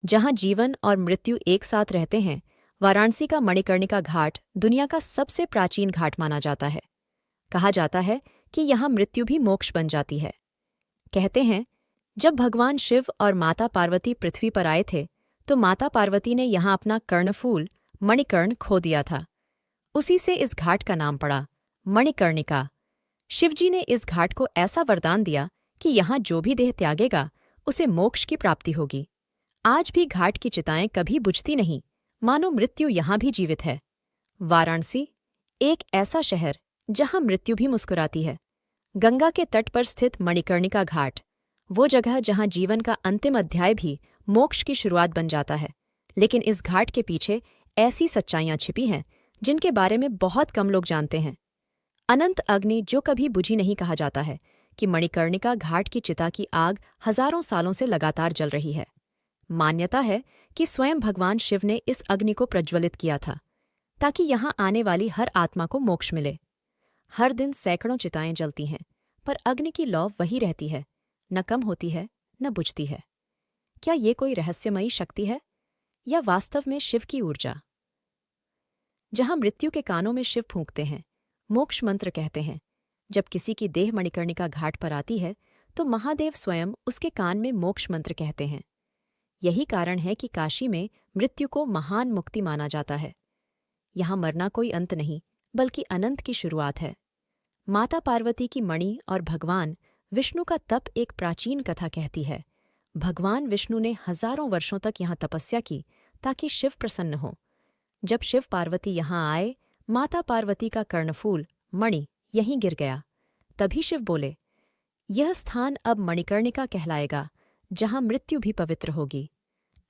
जहाँ जीवन और मृत्यु एक साथ रहते हैं, वाराणसी का मणिकर्णिका घाट दुनिया का सबसे प्राचीन घाट माना जाता है। कहा जाता है कि यहाँ मृत्यु भी मोक्ष बन जाती है। कहते हैं, जब भगवान शिव और माता पार्वती पृथ्वी पर आए थे, तो माता पार्वती ने यहाँ अपना कर्णफूल मणिकर्ण खो दिया था। उसी से इस घाट का नाम पड़ा, मणिकर्णिका। शिवजी ने इस घाट को ऐसा वरदान दिया कि यहाँ जो भी देह त्यागेगा, उसे मोक्ष की प्राप्ति होगी। आज भी घाट की चिताएं कभी बुझती नहीं, मानो मृत्यु यहाँ भी जीवित है। वाराणसी, एक ऐसा शहर जहाँ मृत्यु भी मुस्कुराती है। गंगा के तट पर स्थित मणिकर्णिका घाट, वो जगह जहाँ जीवन का अंतिम अध्याय भी मोक्ष की शुरुआत बन जाता है। लेकिन इस घाट के पीछे ऐसी सच्चाइयाँ छिपी हैं जिनके बारे में बहुत कम लोग जानते हैं। अनंत अग्नि जो कभी बुझी नहीं कहा जाता है कि मणिकर्णिका घाट की चिता की आग हजारों सालों से लगातार जल रही है। मान्यता है कि स्वयं भगवान शिव ने इस अग्नि को प्रज्वलित किया था, ताकि यहाँ आने वाली हर आत्मा को मोक्ष मिले। हर दिन सैकड़ों चिताएं जलती हैं, पर अग्नि की लौ वही रहती है, न कम होती है न बुझती है। क्या ये कोई रहस्यमयी शक्ति है, या वास्तव में शिव की ऊर्जा? जहाँ मृत्यु के कानों में शिव फूंकते हैं, मोक्ष मंत्र कहते हैं, जब किसी की देह मणिकर्णिका घाट पर आती है, तो महादेव स्वयं उसके कान में मोक्ष मंत्र कहते हैं। यही कारण है कि काशी में मृत्यु को महान मुक्ति माना जाता है। यहाँ मरना कोई अंत नहीं, बल्कि अनंत की शुरुआत है। माता पार्वती की मणि और भगवान विष्णु का तप एक प्राचीन कथा कहती है। भगवान विष्णु ने हजारों वर्षों तक यहाँ तपस्या की ताकि शिव प्रसन्न हो। जब शिव पार्वती यहाँ आए, माता पार्वती का कर्णफूल मणि यहीं गिर गया। तभी शिव बोले, यह स्थान अब मणिकर्णिका कहलाएगा, जहाँ मृत्यु भी पवित्र होगी।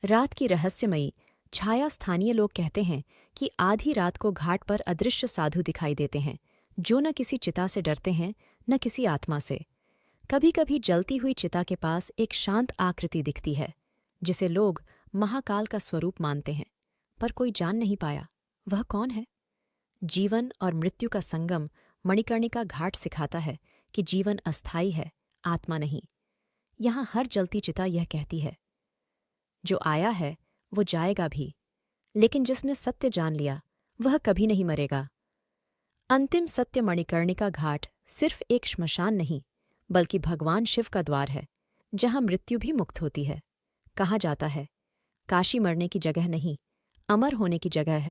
रात की रहस्यमयी छाया स्थानीय लोग कहते हैं कि आधी रात को घाट पर अदृश्य साधु दिखाई देते हैं, जो न किसी चिता से डरते हैं न किसी आत्मा से। कभी कभी जलती हुई चिता के पास एक शांत आकृति दिखती है, जिसे लोग महाकाल का स्वरूप मानते हैं, पर कोई जान नहीं पाया वह कौन है। जीवन और मृत्यु का संगम मणिकर्णिका घाट सिखाता है कि जीवन अस्थायी है, आत्मा नहीं। यहाँ हर जलती चिता यह कहती है, जो आया है वो जाएगा भी, लेकिन जिसने सत्य जान लिया वह कभी नहीं मरेगा। अंतिम सत्य मणिकर्णिका घाट सिर्फ एक श्मशान नहीं, बल्कि भगवान शिव का द्वार है, जहाँ मृत्यु भी मुक्त होती है। कहा जाता है, काशी मरने की जगह नहीं, अमर होने की जगह है।